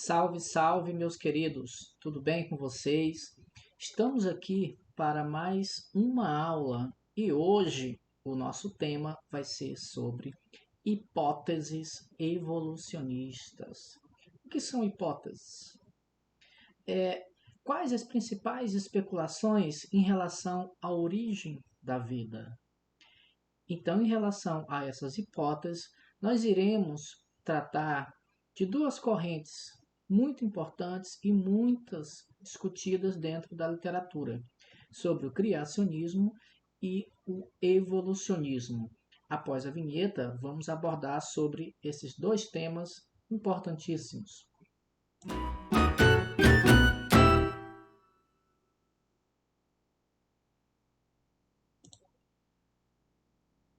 Salve, salve, meus queridos! Tudo bem com vocês? Estamos aqui para mais uma aula e hoje o nosso tema vai ser sobre hipóteses evolucionistas. O que são hipóteses? Quais as principais especulações em relação à origem da vida? Então, em relação a essas hipóteses, nós iremos tratar de duas correntes muito importantes e muitas discutidas dentro da literatura, sobre o criacionismo e o evolucionismo. Após a vinheta, vamos abordar sobre esses dois temas importantíssimos.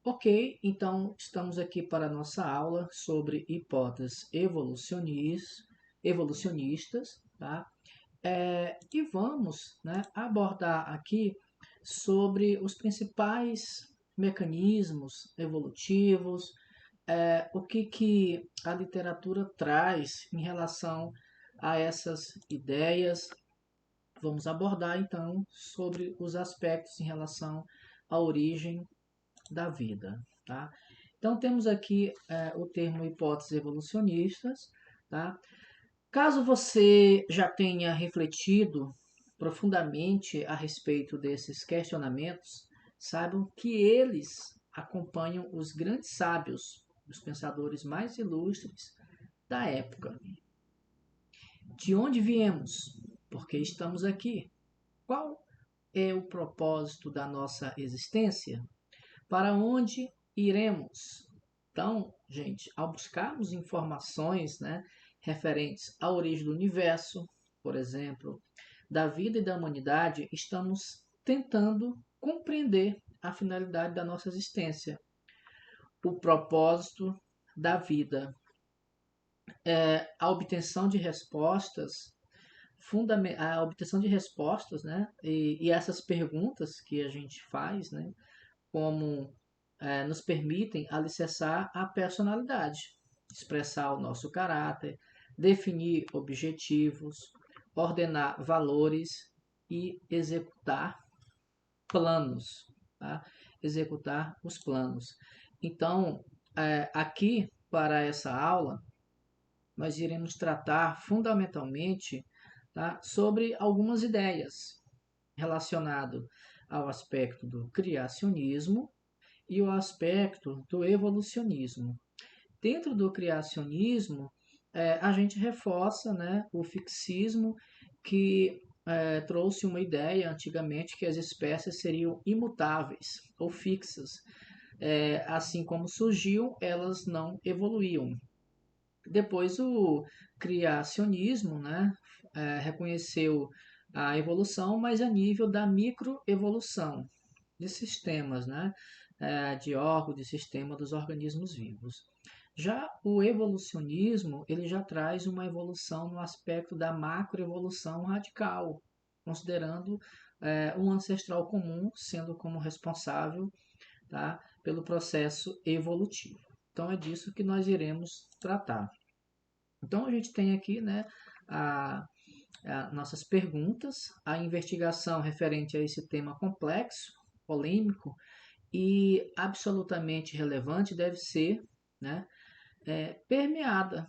Ok, então estamos aqui para a nossa aula sobre hipóteses evolucionistas, tá? E vamos, né, abordar aqui sobre os principais mecanismos evolutivos, o que a literatura traz em relação a essas ideias. Vamos abordar então sobre os aspectos em relação à origem da vida, tá? Então temos aqui o termo hipóteses evolucionistas, tá? Caso você já tenha refletido profundamente a respeito desses questionamentos, saibam que eles acompanham os grandes sábios, os pensadores mais ilustres da época. De onde viemos? Por que estamos aqui? Qual é o propósito da nossa existência? Para onde iremos? Então, gente, ao buscarmos informações, né, referentes à origem do universo, por exemplo, da vida e da humanidade, estamos tentando compreender a finalidade da nossa existência, o propósito da vida, a obtenção de respostas, a obtenção de respostas, né, e essas perguntas que a gente faz, né, como nos permitem alicerçar a personalidade, expressar o nosso caráter, definir objetivos, ordenar valores e executar planos, tá? Executar os planos. Então, aqui para essa aula, nós iremos tratar fundamentalmente, tá, sobre algumas ideias relacionado ao aspecto do criacionismo e o aspecto do evolucionismo. Dentro do criacionismo, a gente reforça, né, o fixismo que trouxe uma ideia antigamente que as espécies seriam imutáveis ou fixas. Assim como surgiam, elas não evoluíam. Depois o criacionismo, né, reconheceu a evolução, mas a nível da microevolução de sistemas, né, de órgão, de sistema dos organismos vivos. Já o evolucionismo, ele já traz uma evolução no aspecto da macroevolução radical, considerando um ancestral comum sendo como responsável, tá, pelo processo evolutivo. Então é disso que nós iremos tratar. Então a gente tem aqui, né, nossas perguntas, a investigação referente a esse tema complexo, polêmico e absolutamente relevante deve ser, né, permeada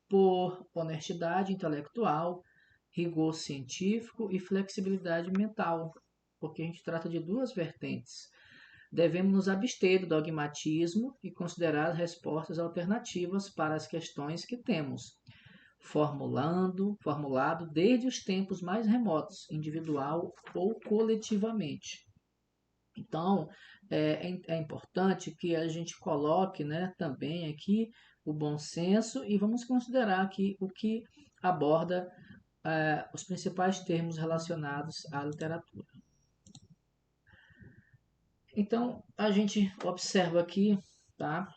por honestidade intelectual, rigor científico e flexibilidade mental, porque a gente trata de duas vertentes. Devemos nos abster do dogmatismo e considerar as respostas alternativas para as questões que temos, formulado desde os tempos mais remotos, individual ou coletivamente. Então, é importante que a gente coloque, né, também aqui o bom senso e vamos considerar aqui o que aborda os principais termos relacionados à literatura. Então, a gente observa aqui, tá,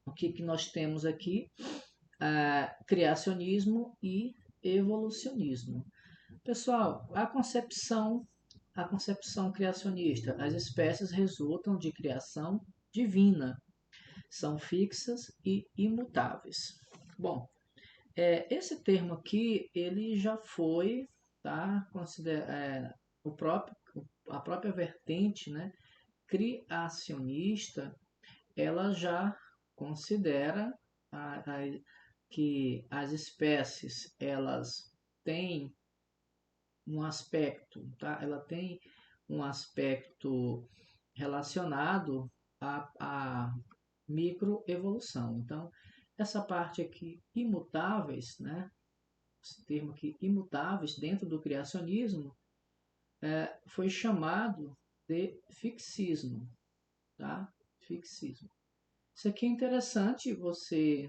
o que nós temos aqui, criacionismo e evolucionismo. Pessoal, a concepção criacionista, as espécies resultam de criação divina, são fixas e imutáveis. Bom, Esse termo aqui, ele já foi, tá, a própria vertente, né, criacionista, ela já considera a- a- que as espécies, elas têm um aspecto, tá? Ela tem um aspecto relacionado à microevolução. Então, essa parte aqui, imutáveis, né? Esse termo aqui, imutáveis, dentro do criacionismo, foi chamado de fixismo, tá? Fixismo. Isso aqui é interessante você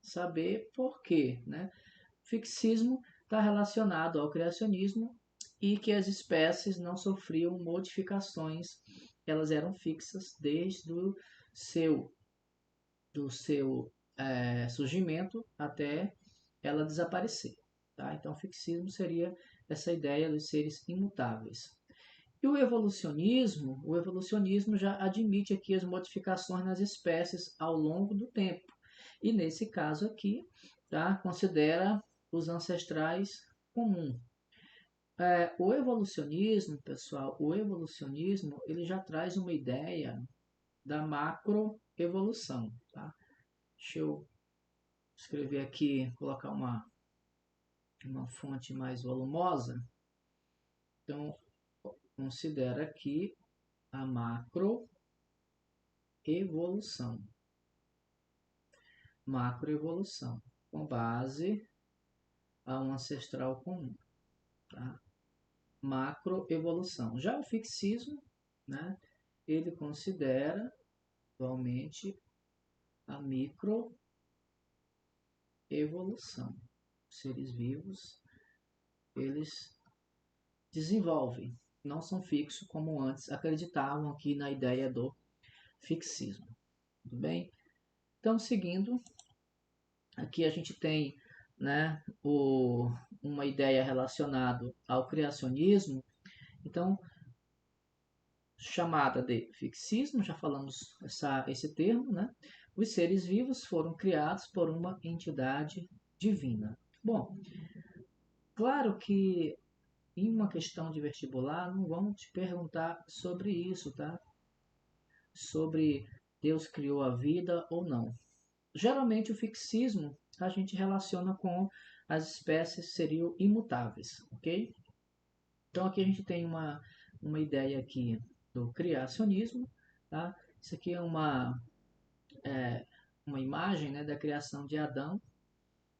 saber por quê, né? Fixismo está relacionado ao criacionismo e que as espécies não sofriam modificações, elas eram fixas desde o seu surgimento até ela desaparecer. Tá? Então, fixismo seria essa ideia dos seres imutáveis. E o evolucionismo já admite aqui as modificações nas espécies ao longo do tempo. E nesse caso aqui, tá, considera os ancestrais comuns. O evolucionismo, pessoal, o evolucionismo, ele já traz uma ideia da macroevolução, tá? Deixa eu escrever aqui, colocar uma fonte mais volumosa. Então, considera aqui a macroevolução. Macroevolução, com base a um ancestral comum, tá? Macroevolução. Já o fixismo, né, ele considera atualmente a microevolução. Os seres vivos, eles desenvolvem, não são fixos como antes acreditavam aqui na ideia do fixismo. Tudo bem? Então, seguindo, aqui a gente tem, né, uma ideia relacionada ao criacionismo, então, chamada de fixismo, já falamos esse termo, né? Os seres vivos foram criados por uma entidade divina. Bom, claro que em uma questão de vestibular não vão te perguntar sobre isso, tá? Sobre Deus criou a vida ou não. Geralmente o fixismo a gente relaciona com as espécies seriam imutáveis, ok? Então aqui a gente tem uma ideia aqui do criacionismo, tá? Isso aqui é uma imagem, né, da criação de Adão,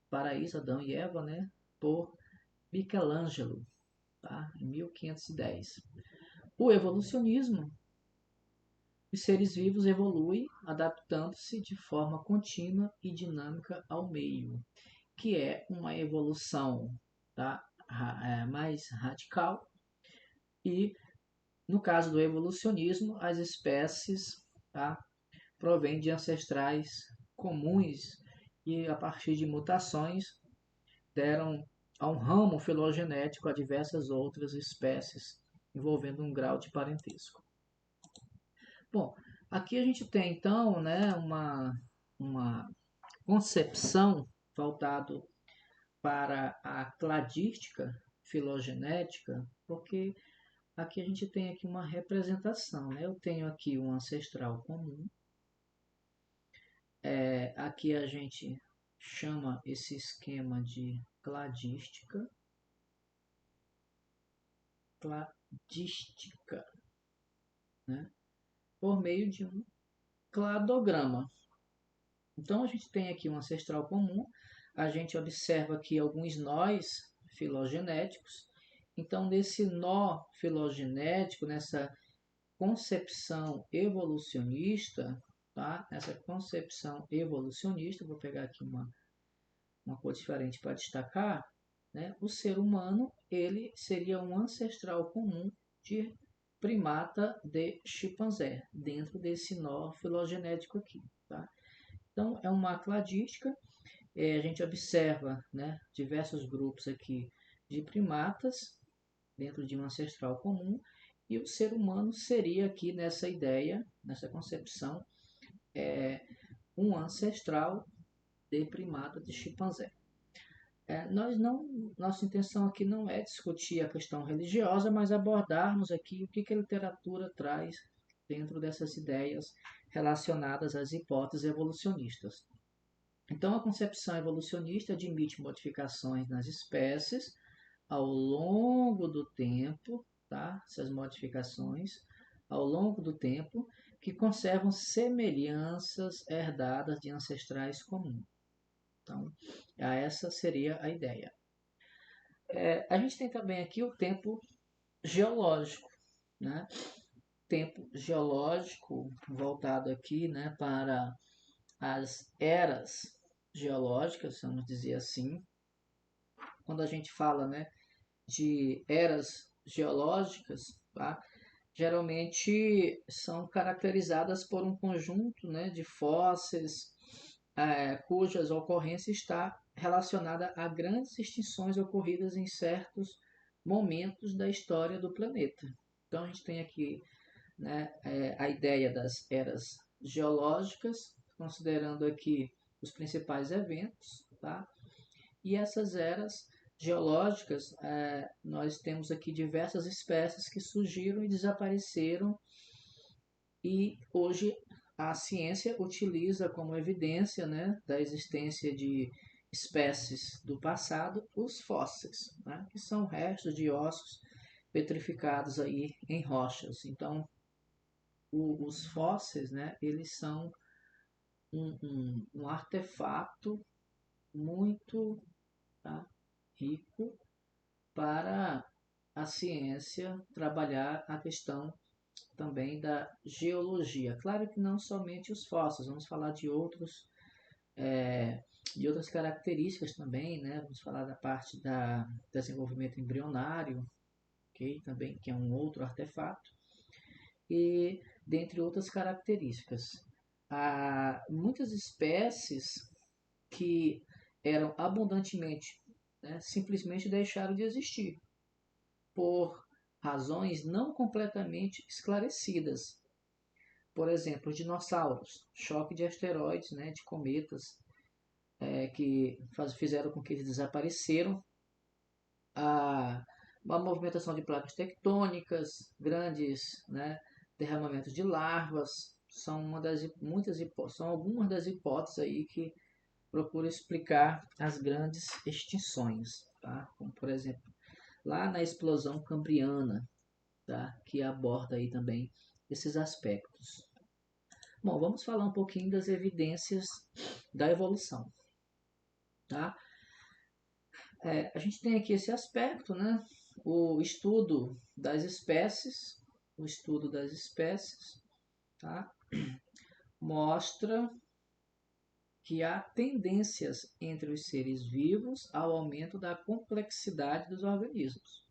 paraíso, Adão e Eva, né, por Michelangelo, tá? Em 1510. O evolucionismo, os seres vivos evoluem adaptando-se de forma contínua e dinâmica ao meio, que é uma evolução, tá? Mais radical. E no caso do evolucionismo, as espécies, tá, provêm de ancestrais comuns e, a partir de mutações, deram a um ramo filogenético a diversas outras espécies, envolvendo um grau de parentesco. Bom, aqui a gente tem então, né, uma concepção voltado para a cladística filogenética, porque aqui a gente tem aqui uma representação, né? Eu tenho aqui um ancestral comum. Aqui a gente chama esse esquema de cladística. Cladística, né? Por meio de um cladograma. Então a gente tem aqui um ancestral comum. A gente observa aqui alguns nós filogenéticos. Então, nesse nó filogenético, nessa concepção evolucionista, tá? Essa concepção evolucionista, vou pegar aqui uma cor diferente para destacar, né? O ser humano, ele seria um ancestral comum de primata de chimpanzé, dentro desse nó filogenético aqui, tá? Então, é uma cladística, a gente observa, né, diversos grupos aqui de primatas, dentro de um ancestral comum, e o ser humano seria aqui nessa ideia, nessa concepção, um ancestral de primata de chimpanzé. Nossa intenção aqui não é discutir a questão religiosa, mas abordarmos aqui o que a literatura traz dentro dessas ideias relacionadas às hipóteses evolucionistas. Então, a concepção evolucionista admite modificações nas espécies ao longo do tempo, tá? Essas modificações ao longo do tempo que conservam semelhanças herdadas de ancestrais comuns. Então, essa seria a ideia. A gente tem também aqui o tempo geológico, né? Tempo geológico voltado aqui, né, para as eras geológicas, vamos dizer assim. Quando a gente fala, né, de eras geológicas, tá? Geralmente são caracterizadas por um conjunto, né, de fósseis cujas ocorrência está relacionada a grandes extinções ocorridas em certos momentos da história do planeta. Então a gente tem aqui, né, a ideia das eras geológicas, considerando aqui os principais eventos, tá? E essas eras geológicas, nós temos aqui diversas espécies que surgiram e desapareceram, e hoje a ciência utiliza como evidência, né, da existência de espécies do passado os fósseis, né, que são restos de ossos petrificados aí em rochas. Então, os fósseis, né, eles são um artefato muito, tá, rico para a ciência trabalhar a questão também da geologia. Claro que não somente os fósseis, vamos falar é, de outras características também, né? Vamos falar da parte da desenvolvimento embrionário, okay? Também que é um outro artefato, e dentre outras características. Há muitas espécies que eram abundantemente, né, simplesmente deixaram de existir por razões não completamente esclarecidas. Por exemplo, os dinossauros, choque de asteroides, né, de cometas, que fizeram com que eles desapareceram. A, uma movimentação de placas tectônicas, grandes, né, derramamentos de larvas, são são algumas das hipóteses aí que procuram explicar as grandes extinções, tá? Como por exemplo, lá na explosão cambriana, tá? Que aborda aí também esses aspectos. Bom, vamos falar um pouquinho das evidências da evolução, tá? A gente tem aqui esse aspecto, né? O estudo das espécies, tá? Mostra que há tendências entre os seres vivos ao aumento da complexidade dos organismos,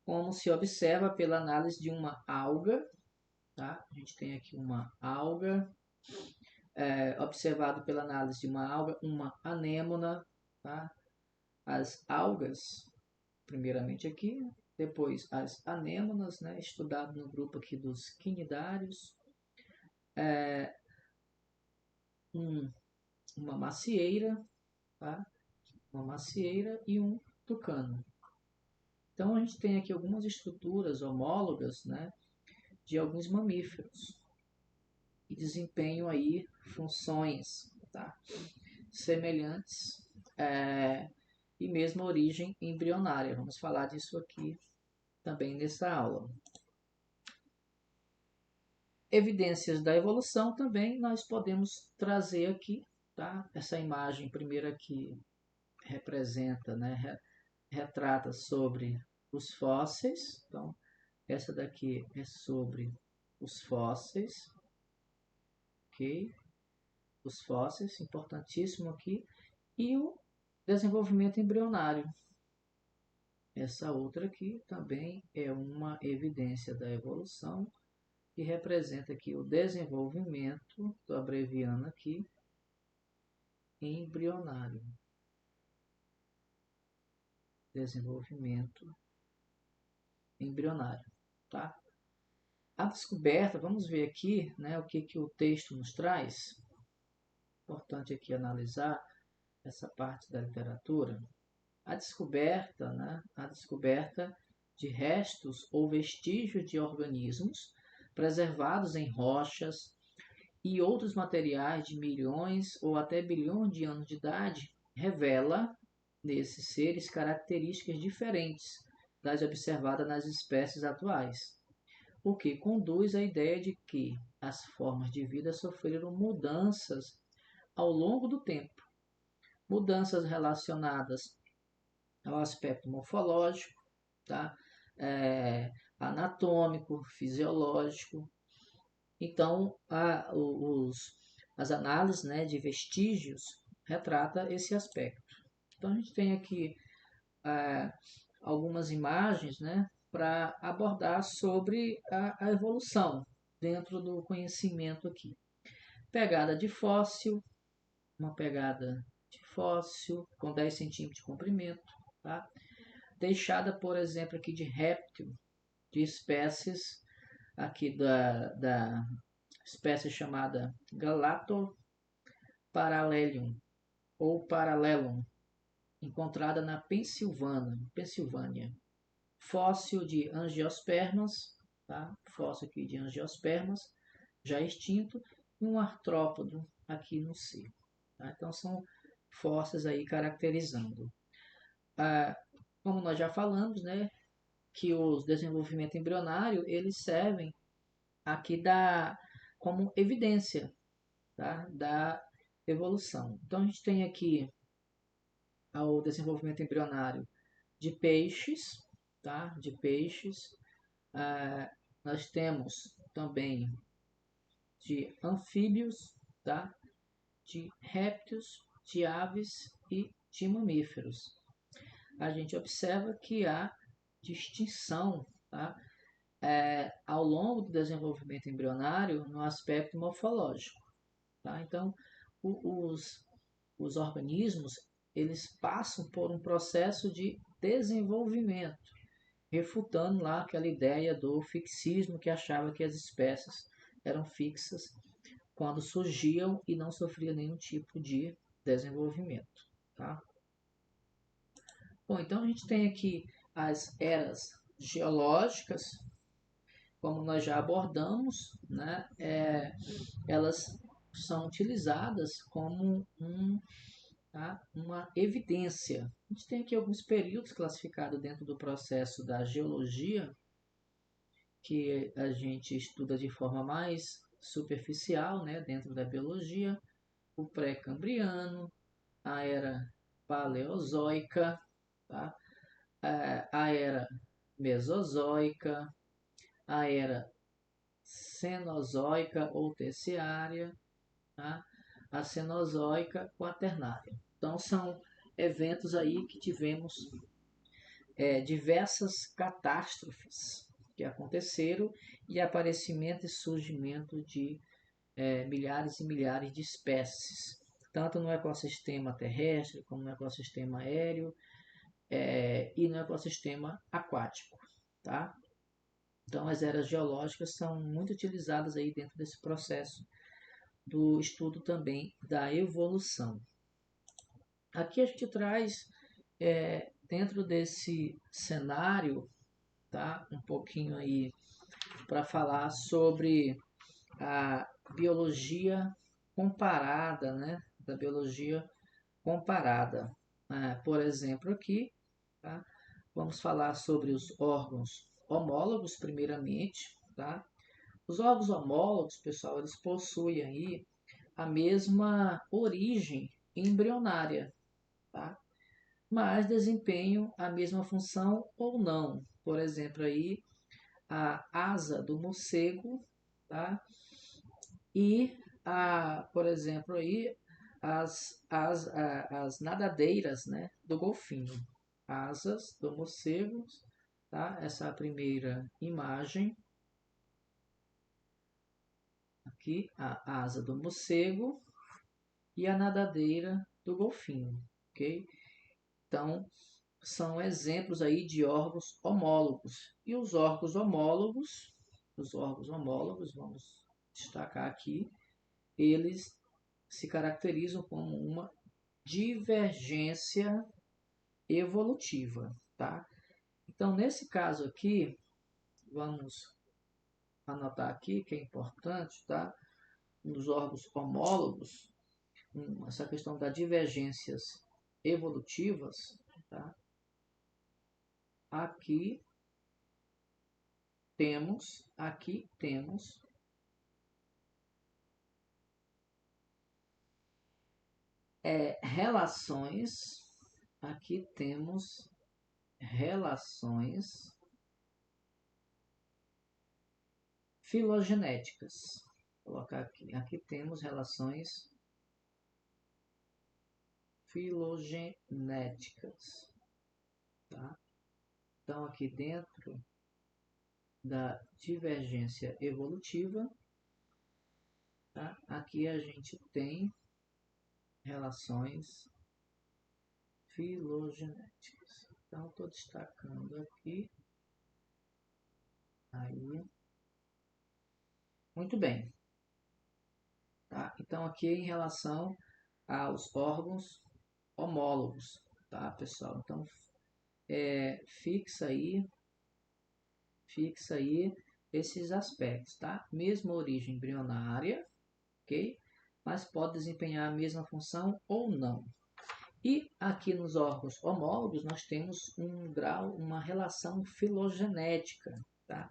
como se observa pela análise de uma alga, tá? A gente tem aqui uma alga, observado pela análise de uma alga, uma anêmona, tá? As algas, primeiramente aqui, depois as anêmonas, né? Estudado no grupo aqui dos quinidários, uma macieira, tá? Uma macieira e um tucano. Então a gente tem aqui algumas estruturas homólogas, né, de alguns mamíferos que desempenham aí funções, tá, semelhantes e mesma origem embrionária. Vamos falar disso aqui também nessa aula. Evidências da evolução também nós podemos trazer aqui, tá? Essa imagem primeira aqui representa, né, retrata sobre os fósseis. Então, essa daqui é sobre os fósseis, ok? Os fósseis, importantíssimo aqui. E o desenvolvimento embrionário. Essa outra aqui também é uma evidência da evolução que representa aqui o desenvolvimento, estou abreviando aqui, embrionário. Desenvolvimento embrionário, tá? A descoberta, vamos ver aqui, né, o que o texto nos traz. Importante aqui analisar essa parte da literatura, a descoberta, né, a descoberta de restos ou vestígios de organismos preservados em rochas e outros materiais de milhões ou até bilhões de anos de idade revela nesses seres características diferentes das observadas nas espécies atuais, o que conduz à ideia de que as formas de vida sofreram mudanças ao longo do tempo, mudanças relacionadas ao aspecto morfológico, tá? Anatômico, fisiológico. Então, as análises, né, de vestígios retrata esse aspecto. Então, a gente tem aqui algumas imagens, né, para abordar sobre a evolução dentro do conhecimento aqui. Pegada de fóssil, uma pegada de fóssil com 10 centímetros de comprimento, tá? Deixada, por exemplo, aqui de réptil, de espécies aqui da espécie chamada Galatoparallelium ou Parallelum, encontrada na Pensilvânia. Fóssil de angiospermas, tá? Fóssil aqui de angiospermas, já extinto, e um artrópodo aqui no C. Tá? Então são fósseis aí caracterizando. Como nós já falamos, né, que os desenvolvimentos embrionários eles servem aqui como evidência, tá, da evolução. Então a gente tem aqui o desenvolvimento embrionário de peixes, tá, de peixes. Nós temos também de anfíbios, tá, de répteis, de aves e de mamíferos. A gente observa que há distinção, tá, ao longo do desenvolvimento embrionário no aspecto morfológico. Tá? Então, os organismos eles passam por um processo de desenvolvimento, refutando lá aquela ideia do fixismo que achava que as espécies eram fixas quando surgiam e não sofriam nenhum tipo de desenvolvimento. Tá? Bom, então a gente tem aqui as eras geológicas, como nós já abordamos, né? Elas são utilizadas como uma evidência. A gente tem aqui alguns períodos classificados dentro do processo da geologia, que a gente estuda de forma mais superficial, né, dentro da biologia, o pré-cambriano, a era paleozoica, tá? A era mesozoica, a era cenozoica ou terciária, tá? A cenozoica quaternária. Então são eventos aí que tivemos diversas catástrofes que aconteceram e aparecimento e surgimento de milhares e milhares de espécies, tanto no ecossistema terrestre como no ecossistema aéreo e no ecossistema aquático, tá? Então as eras geológicas são muito utilizadas aí dentro desse processo do estudo também da evolução. Aqui a gente traz dentro desse cenário, tá, um pouquinho aí para falar sobre a biologia comparada, né, da biologia comparada. Por exemplo, aqui, tá, vamos falar sobre os órgãos homólogos primeiramente, tá? Os órgãos homólogos, pessoal, eles possuem aí a mesma origem embrionária, tá? Mas desempenham a mesma função ou não. Por exemplo, aí a asa do morcego, tá? E por exemplo, aí as nadadeiras, né, do golfinho. Asas do morcego, tá? Essa é a primeira imagem. Aqui a asa do morcego e a nadadeira do golfinho, ok? Então, são exemplos aí de órgãos homólogos. E os órgãos homólogos, vamos destacar aqui, eles se caracterizam como uma divergência evolutiva, tá? Então, nesse caso aqui, vamos anotar aqui que é importante, tá? Nos órgãos homólogos, essa questão das divergências evolutivas, tá? Aqui temos relações, aqui temos relações filogenéticas. Vou colocar aqui temos relações filogenéticas, tá? Então, aqui dentro da divergência evolutiva, tá? Aqui a gente tem relações filogenéticas. Então, estou destacando aqui. Aí. Muito bem. Tá? Então, aqui em relação aos órgãos homólogos, tá, pessoal? Então, fixa aí esses aspectos, tá? Mesma origem embrionária, ok? Mas pode desempenhar a mesma função ou não. E aqui nos órgãos homólogos nós temos um grau, uma relação filogenética, tá?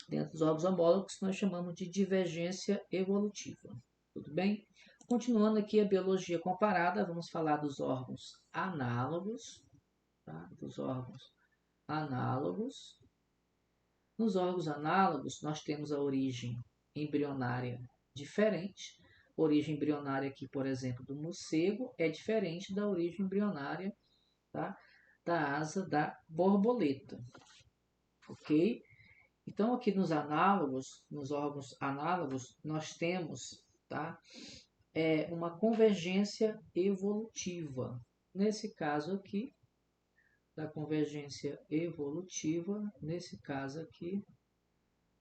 Dentro dos órgãos homólogos nós chamamos de divergência evolutiva. Tudo bem? Continuando aqui a biologia comparada, vamos falar dos órgãos análogos, tá? Dos órgãos análogos. Nos órgãos análogos, nós temos a origem embrionária diferente. A origem embrionária aqui, por exemplo, do morcego é diferente da origem embrionária, tá, da asa da borboleta. Ok? Então, aqui nos análogos, nos órgãos análogos, nós temos, tá, uma convergência evolutiva. Nesse caso aqui, da convergência evolutiva, nesse caso aqui,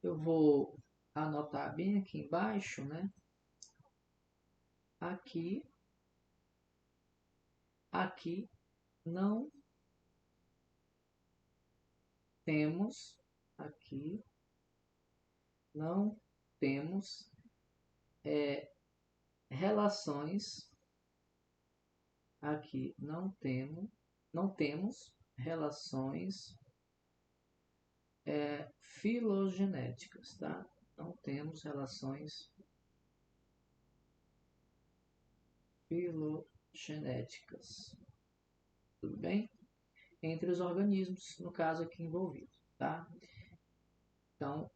eu vou anotar bem aqui embaixo, né? Aqui não temos, aqui não temos relações, aqui não temos relações filogenéticas, tá? Não temos relações filogenéticas, tudo bem? Entre os organismos, no caso aqui envolvido, tá? Então,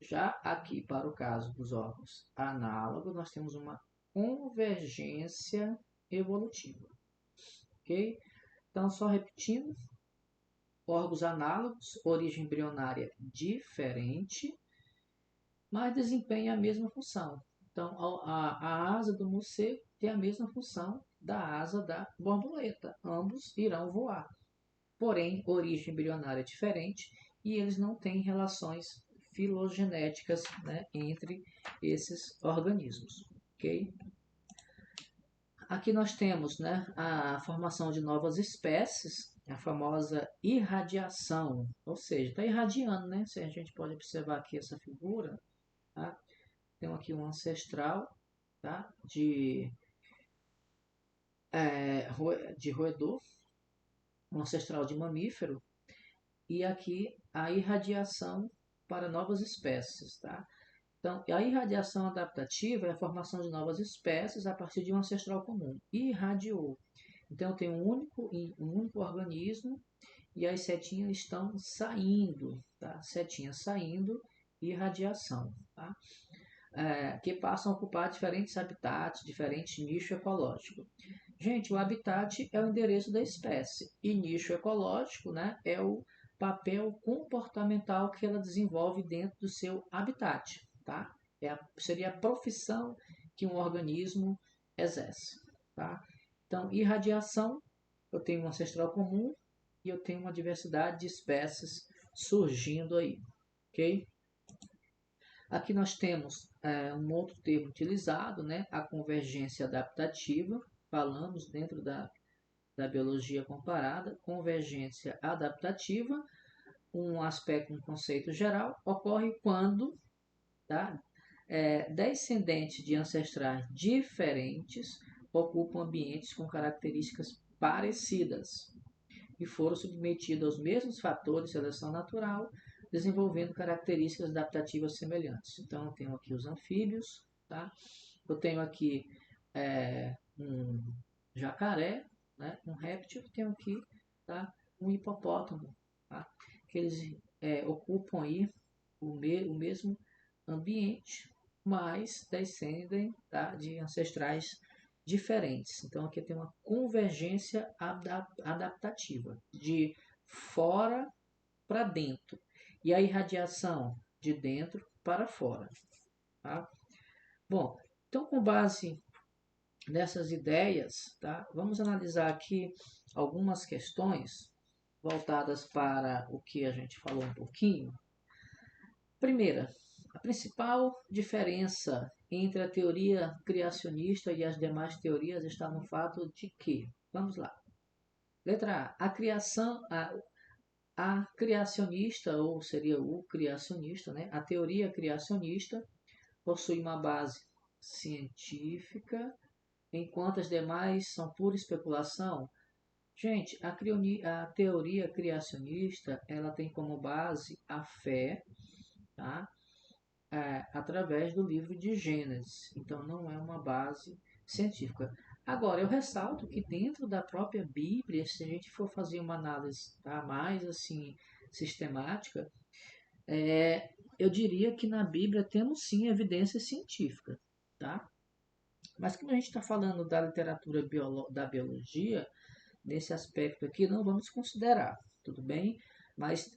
já aqui para o caso dos órgãos análogos, nós temos uma convergência evolutiva, ok? Então, só repetindo, órgãos análogos, origem embrionária diferente, mas desempenha a mesma função. Então, a asa do morcego tem a mesma função da asa da borboleta. Ambos irão voar. Porém, origem embrionária diferente e eles não têm relações filogenéticas, né, entre esses organismos. Ok? Aqui nós temos, né, a formação de novas espécies, a famosa irradiação, ou seja, está irradiando, né? Se a gente pode observar aqui essa figura, tá? Tem aqui um ancestral, tá? de roedor, um ancestral de mamífero, e aqui a irradiação para novas espécies, tá? Então, a irradiação adaptativa é a formação de novas espécies a partir de um ancestral comum. Irradiou. Então, eu tenho um único organismo e as setinhas estão saindo, tá? Setinhas saindo, irradiação, tá? Que passam a ocupar diferentes habitats, diferentes nichos ecológicos. Gente, o habitat é o endereço da espécie e nicho ecológico, né, é o papel comportamental que ela desenvolve dentro do seu habitat, tá? Seria a profissão que um organismo exerce, tá? Então, irradiação, eu tenho um ancestral comum e eu tenho uma diversidade de espécies surgindo aí, ok? Aqui nós temos um outro termo utilizado, né, a convergência adaptativa, falamos dentro da biologia comparada, convergência adaptativa, um aspecto, um conceito geral, ocorre quando, tá, descendentes de ancestrais diferentes ocupam ambientes com características parecidas e foram submetidos aos mesmos fatores de seleção natural, desenvolvendo características adaptativas semelhantes. Então, eu tenho aqui os anfíbios, tá? Eu tenho aqui um jacaré, né? Um réptil, tenho aqui, tá? Um hipopótamo, tá? Que eles ocupam aí o mesmo ambiente, mas descendem, tá? De ancestrais diferentes. Então aqui tem uma convergência adaptativa, de fora para dentro, e a irradiação de dentro para fora. Tá? Bom, então com base nessas ideias, tá? Vamos analisar aqui algumas questões voltadas para o que a gente falou um pouquinho. Primeira, a principal diferença entre a teoria criacionista e as demais teorias está no fato de que, vamos lá, letra A, a criacionista, ou seria o criacionista, né? A teoria criacionista possui uma base científica, enquanto as demais são pura especulação. Gente, a teoria criacionista, ela tem como base a fé, tá? Através do livro de Gênesis. Então, não é uma base científica. Agora, eu ressalto que dentro da própria Bíblia, se a gente for fazer uma análise, tá, mais assim sistemática, eu diria que na Bíblia temos sim evidência científica, tá? Mas como a gente está falando da literatura da biologia, nesse aspecto aqui não vamos considerar, tudo bem? Mas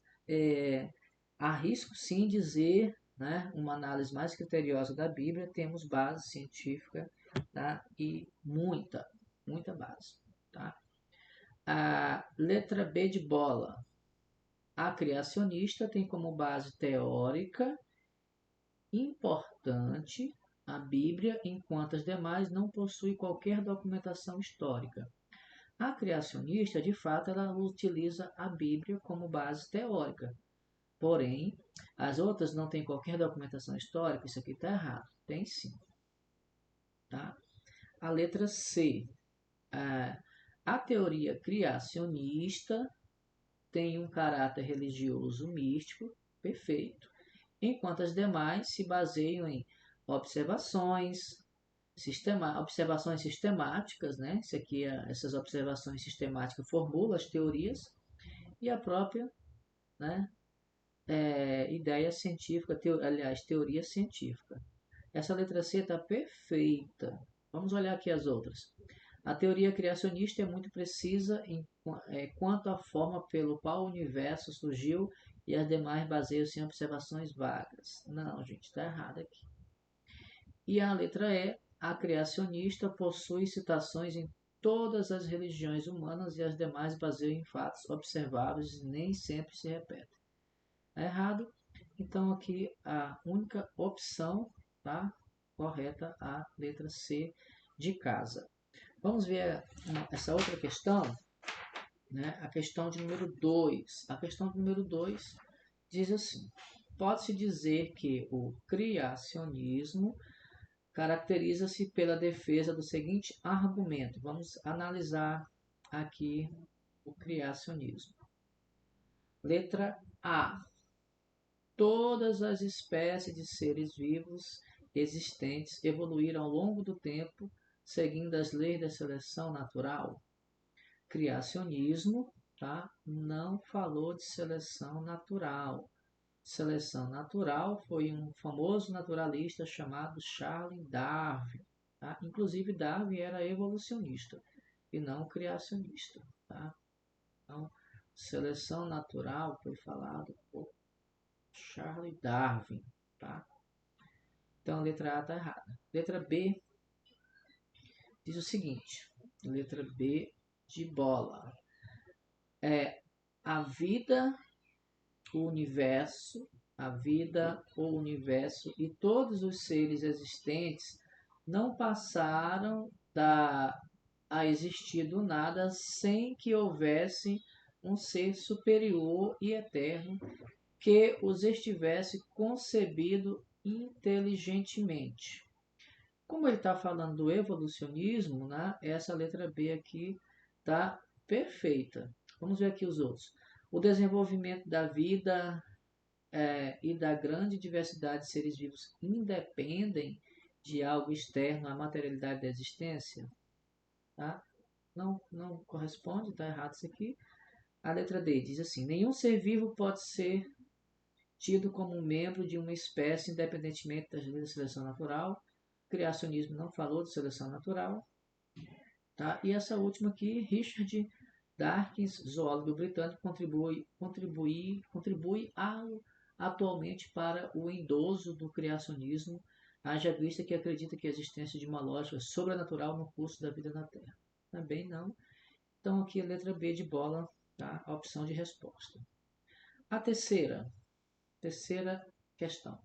arrisco sim dizer, né, uma análise mais criteriosa da Bíblia, temos base científica, tá? E muita base. Tá? A letra B de bola. A criacionista tem como base teórica importante a Bíblia, enquanto as demais não possuem qualquer documentação histórica. A criacionista, de fato, ela utiliza a Bíblia como base teórica. Porém, as outras não têm qualquer documentação histórica, isso aqui está errado. Tem sim. Tá? A letra C. A teoria criacionista tem um caráter religioso místico, perfeito, enquanto as demais se baseiam em observações, observações sistemáticas, né? Isso aqui, essas observações sistemáticas formulam as teorias e a própria, né, ideia científica, aliás, teoria científica. Essa letra C está perfeita. Vamos olhar aqui as outras. A teoria criacionista é muito precisa quanto à forma pelo qual o universo surgiu e as demais baseiam-se em observações vagas. Não, gente, está errado aqui. E a letra E, a criacionista possui citações em todas as religiões humanas e as demais baseiam em fatos observáveis e nem sempre se repetem. É errado. Então aqui a única opção, tá, correta, a letra C de casa. Vamos ver essa outra questão, né? A questão de número 2. A questão de número 2 diz assim: pode-se dizer que o criacionismo caracteriza-se pela defesa do seguinte argumento. Vamos analisar aqui o criacionismo. Letra A. Todas as espécies de seres vivos existentes evoluíram ao longo do tempo, seguindo as leis da seleção natural. Criacionismo, tá? Não falou de seleção natural. Seleção natural foi um famoso naturalista chamado Charles Darwin. Tá? Inclusive, Darwin era evolucionista e não criacionista. Tá? Então, seleção natural foi falado por Charles Darwin. Tá? Então, a letra A está errada. Letra B diz o seguinte. Letra B de bola. A vida, o universo e todos os seres existentes não passaram da a existir do nada sem que houvesse um ser superior e eterno que os estivesse concebido inteligentemente. Como ele está falando do evolucionismo, né, essa letra B aqui está perfeita. Vamos ver aqui os outros. O desenvolvimento da vida e da grande diversidade de seres vivos independem de algo externo à materialidade da existência? Tá? Não corresponde, está errado isso aqui. A letra D diz assim: nenhum ser vivo pode ser tido como um membro de uma espécie independentemente das leis da seleção natural. O criacionismo não falou de seleção natural. Tá? E essa última aqui, Richard Dawkins, zoólogo britânico, contribui atualmente para o endosso do criacionismo, haja vista que acredita que a existência de uma lógica sobrenatural no curso da vida na Terra. Também não. Então aqui a letra B de bola, tá? A opção de resposta. A terceira questão.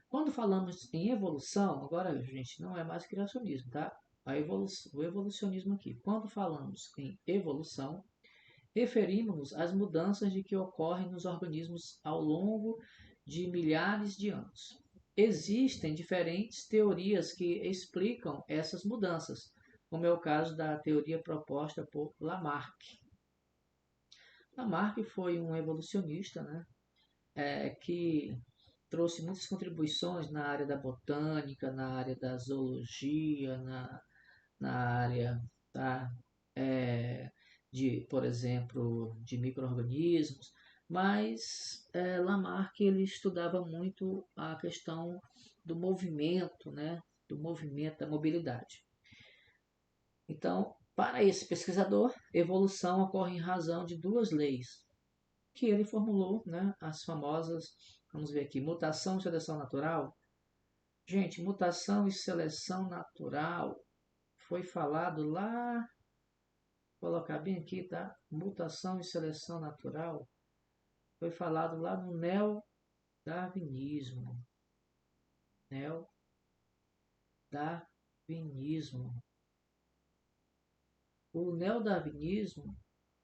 Quando falamos em evolução, agora, gente, não é mais criacionismo, tá? O evolucionismo aqui. Quando falamos em evolução, referimos-nos às mudanças de que ocorrem nos organismos ao longo de milhares de anos. Existem diferentes teorias que explicam essas mudanças, como é o caso da teoria proposta por Lamarck. Lamarck foi um evolucionista, né, que trouxe muitas contribuições na área da botânica, na área da zoologia, na área tá, por exemplo, de micro-organismos, mas Lamarck ele estudava muito a questão do movimento, né, do movimento da mobilidade. Então, para esse pesquisador, evolução ocorre em razão de duas leis que ele formulou, né, as famosas, vamos ver aqui, mutação e seleção natural. Gente, mutação e seleção natural foi falado lá, vou colocar bem aqui, tá? Mutação e seleção natural foi falado lá no neodarwinismo. Neodarwinismo. O neodarwinismo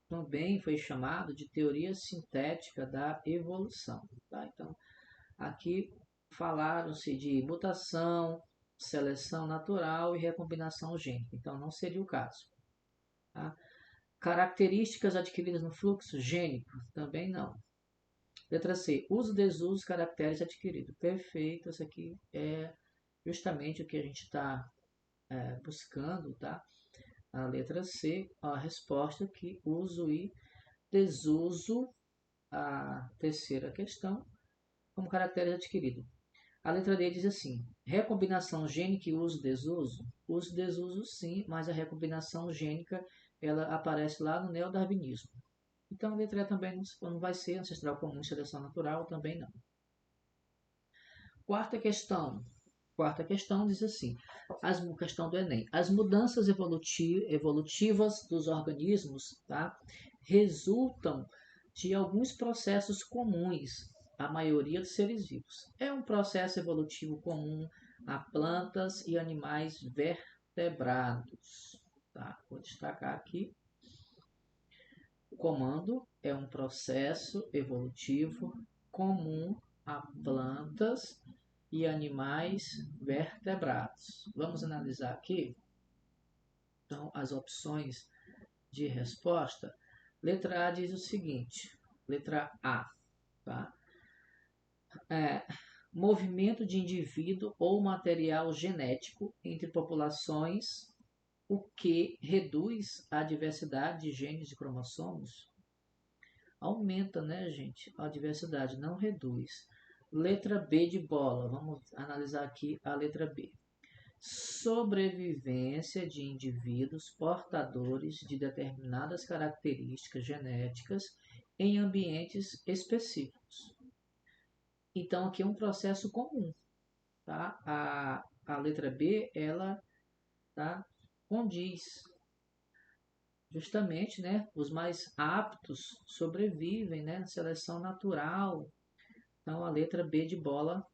também foi chamado de teoria sintética da evolução. Tá? Então, aqui falaram-se de mutação, seleção natural e recombinação gênica. Então, não seria o caso. Tá? Características adquiridas no fluxo gênico? Também não. Letra C. Uso e desuso caracteres adquiridos. Perfeito. Isso aqui é justamente o que a gente está buscando, tá? A letra C, a resposta aqui, uso e desuso, a terceira questão, como caracteres adquiridos. A letra D diz assim: recombinação gênica e uso-desuso? Uso-desuso sim, mas a recombinação gênica ela aparece lá no neodarwinismo. Então a letra E também não vai ser ancestral comum, seleção natural também não. Quarta questão diz assim: questão do Enem. As mudanças evolutivas dos organismos, tá, resultam de alguns processos comuns à maioria dos seres vivos. É um processo evolutivo comum a plantas e animais vertebrados. Tá? Vou destacar aqui. O comando é um processo evolutivo comum a plantas e animais vertebrados. Vamos analisar aqui, então, as opções de resposta. Letra A diz o seguinte, letra A, tá? Movimento de indivíduo ou material genético entre populações, o que reduz a diversidade de genes e cromossomos. Aumenta, né, gente, a diversidade, não reduz. Letra B de bola, vamos analisar aqui a letra B. Sobrevivência de indivíduos portadores de determinadas características genéticas em ambientes específicos. Então, aqui é um processo comum. Tá? A letra B, ela tá, condiz. Justamente, né, os mais aptos sobrevivem, né, seleção natural. Então, a letra B de bola,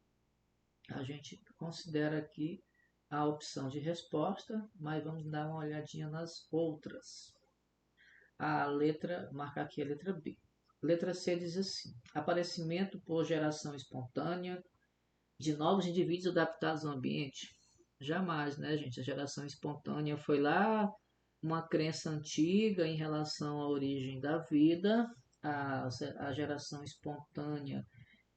a gente considera aqui a opção de resposta, mas vamos dar uma olhadinha nas outras. Marcar aqui a letra B. Letra C diz assim: aparecimento por geração espontânea de novos indivíduos adaptados ao ambiente. Jamais, né, gente? A geração espontânea foi lá uma crença antiga em relação à origem da vida. A geração espontânea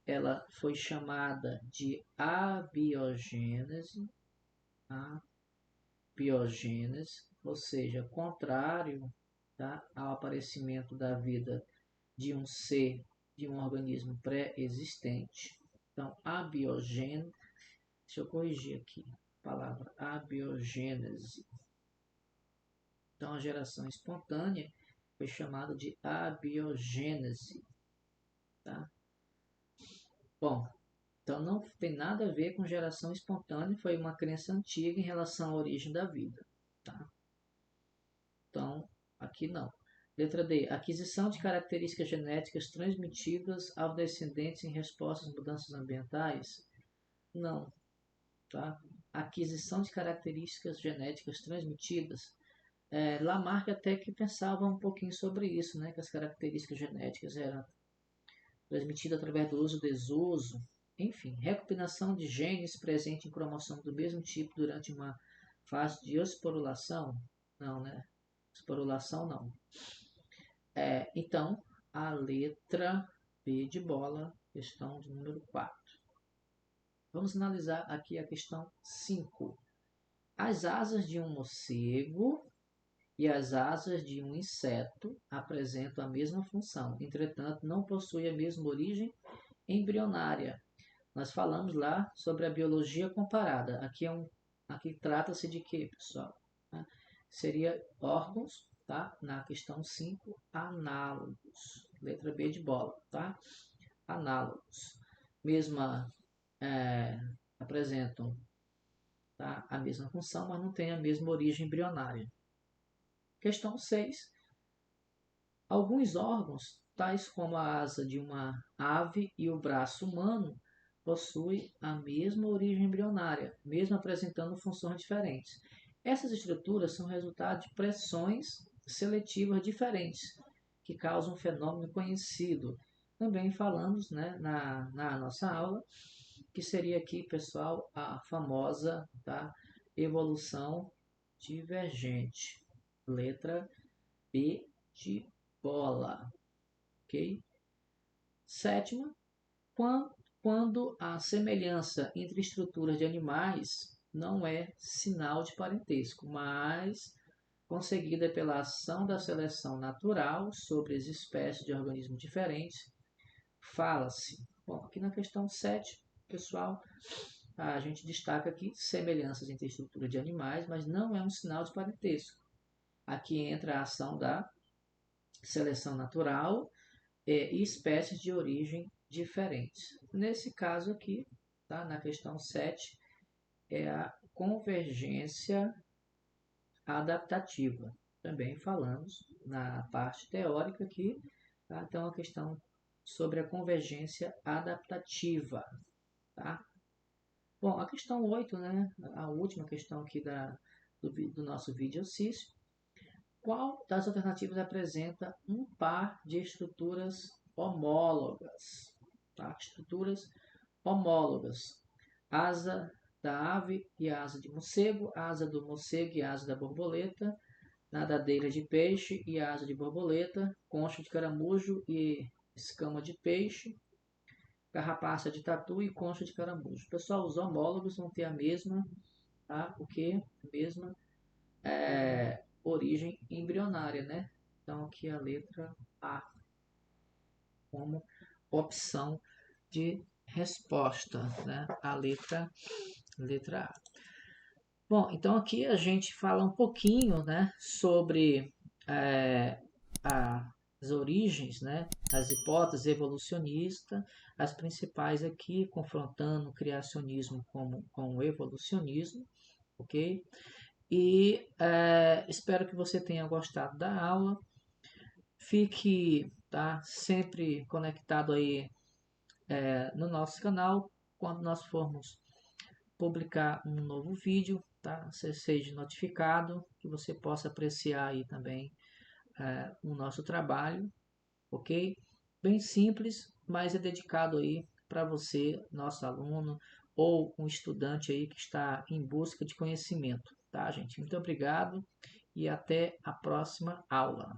ela foi chamada de abiogênese, abiogênese, ou seja, contrário, tá, ao aparecimento da vida de um ser, de um organismo pré-existente. Então, abiogênese, deixa eu corrigir aqui a palavra abiogênese. Então, a geração espontânea foi chamada de abiogênese, tá? Bom, então não tem nada a ver com geração espontânea, foi uma crença antiga em relação à origem da vida, tá? Então, aqui não. Letra D. Aquisição de características genéticas transmitidas aos descendentes em resposta às mudanças ambientais? Não, tá? Aquisição de características genéticas transmitidas. Lamarck até que pensava um pouquinho sobre isso, né? Que as características genéticas eram transmitidas através do uso e desuso. Enfim, recombinação de genes presentes em cromossomos do mesmo tipo durante uma fase de esporulação? Não, né? Esporulação não. Então, a letra B de bola, questão de número 4. Vamos analisar aqui a questão 5. As asas de um morcego e as asas de um inseto apresentam a mesma função, entretanto, não possuem a mesma origem embrionária. Nós falamos lá sobre a biologia comparada. Aqui trata-se de quê, pessoal? Seria órgãos, tá? Na questão 5, análogos. Letra B de bola, tá? Análogos. Mesma, apresentam, tá, a mesma função, mas não têm a mesma origem embrionária. Questão 6. Alguns órgãos, tais como a asa de uma ave e o braço humano, possuem a mesma origem embrionária, mesmo apresentando funções diferentes. Essas estruturas são resultado de pressões seletivas diferentes, que causam um fenômeno conhecido. Também falamos, né, na nossa aula, que seria aqui, pessoal, a famosa, tá, evolução divergente. Letra B de bola. Ok? Sétima, quando a semelhança entre estruturas de animais não é sinal de parentesco, mas conseguida pela ação da seleção natural sobre as espécies de organismos diferentes, fala-se. Bom, aqui na questão 7, pessoal, a gente destaca aqui semelhanças entre estruturas de animais, mas não é um sinal de parentesco. Aqui entra a ação da seleção natural e espécies de origem diferentes. Nesse caso aqui, tá, na questão 7, é a convergência adaptativa. Também falamos na parte teórica aqui, tá? Então a questão sobre a convergência adaptativa, tá? Bom, a questão 8, né, a última questão aqui do nosso vídeo exercício. Qual das alternativas apresenta um par de estruturas homólogas? Tá? Estruturas homólogas. Asa da ave e asa de morcego, asa do morcego e asa da borboleta, nadadeira de peixe e asa de borboleta, concha de caramujo e escama de peixe, carrapaça de tatu e concha de caramujo. Pessoal, os homólogos vão ter a mesma, tá? O que? A mesma origem embrionária, né? Então aqui a letra A como opção de resposta, né? A letra A. Bom, então aqui a gente fala um pouquinho, né, sobre as origens, né, as hipóteses evolucionistas, as principais aqui confrontando o criacionismo com o evolucionismo, ok? E espero que você tenha gostado da aula. Fique, tá, sempre conectado aí no nosso canal quando nós formos publicar um novo vídeo, tá? Você seja notificado, que você possa apreciar aí também o nosso trabalho, ok? Bem simples, mas é dedicado aí para você, nosso aluno, ou um estudante aí que está em busca de conhecimento, tá, gente? Muito obrigado e até a próxima aula.